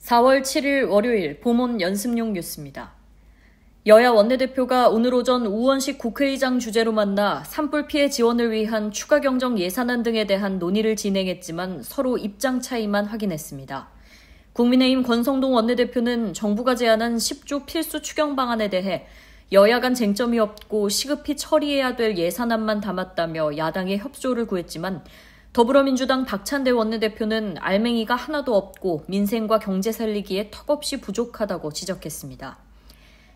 4월 7일 월요일 봄온 연습용 뉴스입니다. 여야 원내대표가 오늘 오전 우원식 국회의장 주재로 만나 산불 피해 지원을 위한 추가 경정 예산안 등에 대한 논의를 진행했지만 서로 입장 차이만 확인했습니다. 국민의힘 권성동 원내대표는 정부가 제안한 10조 필수 추경 방안에 대해 여야 간 쟁점이 없고 시급히 처리해야 될 예산안만 담았다며 야당의 협조를 구했지만 더불어민주당 박찬대 원내대표는 알맹이가 하나도 없고 민생과 경제 살리기에 턱없이 부족하다고 지적했습니다.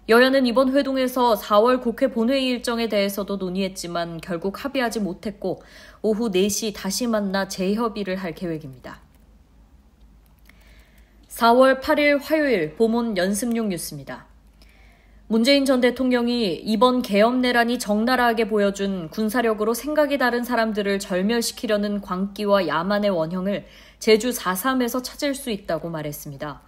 여야는 이번 회동에서 4월 국회 본회의 일정에 대해서도 논의했지만 결국 합의하지 못했고 오후 4시 다시 만나 재협의를 할 계획입니다. 4월 8일 화요일 봄온 연습용 뉴스입니다. 문재인 전 대통령이 이번 계엄내란이 적나라하게 보여준 군사력으로 생각이 다른 사람들을 절멸시키려는 광기와 야만의 원형을 제주 4.3에서 찾을 수 있다고 말했습니다.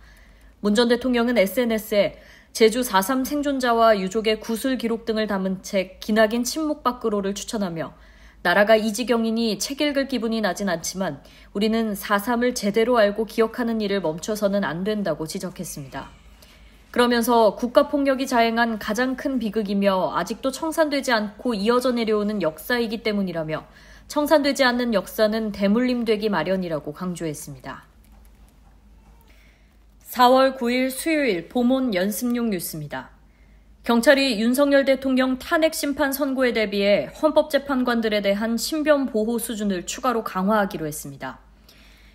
문 전 대통령은 SNS에 제주 4.3 생존자와 유족의 구술 기록 등을 담은 책 기나긴 침묵 밖으로를 추천하며 나라가 이 지경이니 책 읽을 기분이 나진 않지만 우리는 4.3을 제대로 알고 기억하는 일을 멈춰서는 안 된다고 지적했습니다. 그러면서 국가폭력이 자행한 가장 큰 비극이며 아직도 청산되지 않고 이어져 내려오는 역사이기 때문이라며 청산되지 않는 역사는 대물림되기 마련이라고 강조했습니다. 4월 9일 수요일 봄온 연습용 뉴스입니다. 경찰이 윤석열 대통령 탄핵 심판 선고에 대비해 헌법재판관들에 대한 신변 보호 수준을 추가로 강화하기로 했습니다.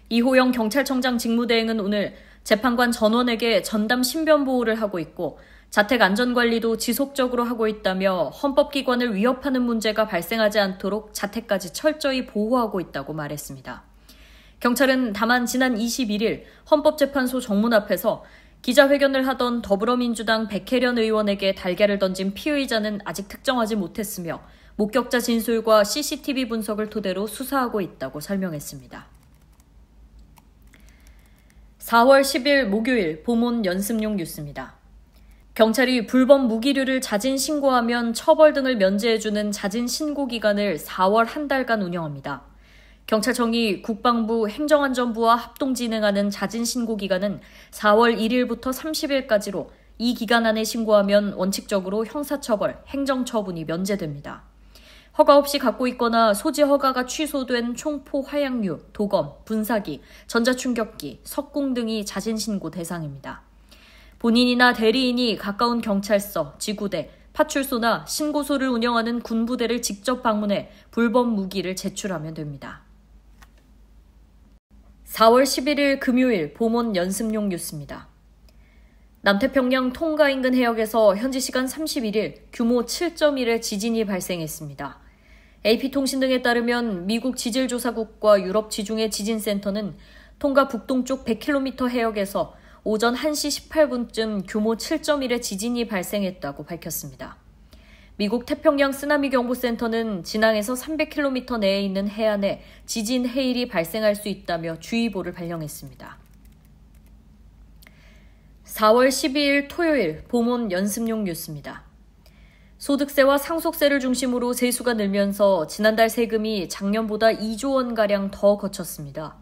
이호영 경찰청장 직무대행은 오늘 재판관 전원에게 전담 신변 보호를 하고 있고 자택 안전관리도 지속적으로 하고 있다며 헌법기관을 위협하는 문제가 발생하지 않도록 자택까지 철저히 보호하고 있다고 말했습니다. 경찰은 다만 지난 21일 헌법재판소 정문 앞에서 기자회견을 하던 더불어민주당 백혜련 의원에게 달걀을 던진 피의자는 아직 특정하지 못했으며 목격자 진술과 CCTV 분석을 토대로 수사하고 있다고 설명했습니다. 4월 10일 목요일 봄온 연습용 뉴스입니다. 경찰이 불법 무기류를 자진 신고하면 처벌 등을 면제해주는 자진 신고 기간을 4월 한 달간 운영합니다. 경찰청이 국방부, 행정안전부와 합동 진행하는 자진 신고 기간은 4월 1일부터 30일까지로 이 기간 안에 신고하면 원칙적으로 형사처벌, 행정처분이 면제됩니다. 허가 없이 갖고 있거나 소지 허가가 취소된 총포 화약류, 도검, 분사기, 전자충격기, 석궁 등이 자진신고 대상입니다. 본인이나 대리인이 가까운 경찰서, 지구대, 파출소나 신고소를 운영하는 군부대를 직접 방문해 불법 무기를 제출하면 됩니다. 4월 11일 금요일 봄온 연습용 뉴스입니다. 남태평양 통가 인근 해역에서 현지 시간 31일 규모 7.1의 지진이 발생했습니다. AP통신 등에 따르면 미국 지질조사국과 유럽 지중해 지진센터는 통가 북동쪽 100km 해역에서 오전 1시 18분쯤 규모 7.1의 지진이 발생했다고 밝혔습니다. 미국 태평양 쓰나미 경보센터는 진앙에서 300km 내에 있는 해안에 지진 해일이 발생할 수 있다며 주의보를 발령했습니다. 4월 12일 토요일 봄온 연습용 뉴스입니다. 소득세와 상속세를 중심으로 세수가 늘면서 지난달 세금이 작년보다 2조 원가량 더 거쳤습니다.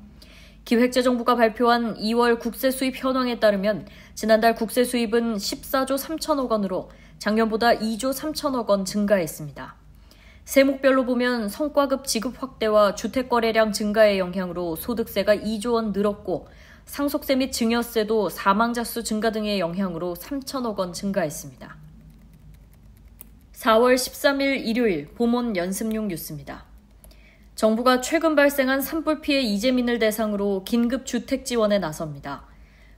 기획재정부가 발표한 2월 국세 수입 현황에 따르면 지난달 국세 수입은 14조 3천억 원으로 작년보다 2조 3천억 원 증가했습니다. 세목별로 보면 성과급 지급 확대와 주택거래량 증가의 영향으로 소득세가 2조 원 늘었고 상속세 및 증여세도 사망자 수 증가 등의 영향으로 3천억 원 증가했습니다. 4월 13일 일요일 봄온 연습용 뉴스입니다. 정부가 최근 발생한 산불 피해 이재민을 대상으로 긴급 주택 지원에 나섭니다.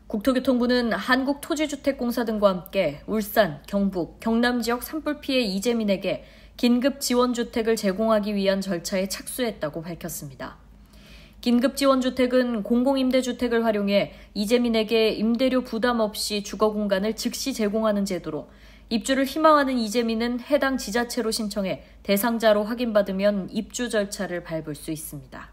국토교통부는 한국토지주택공사 등과 함께 울산, 경북, 경남 지역 산불 피해 이재민에게 긴급 지원주택을 제공하기 위한 절차에 착수했다고 밝혔습니다. 긴급지원주택은 공공임대주택을 활용해 이재민에게 임대료 부담 없이 주거공간을 즉시 제공하는 제도로 입주를 희망하는 이재민은 해당 지자체로 신청해 대상자로 확인받으면 입주 절차를 밟을 수 있습니다.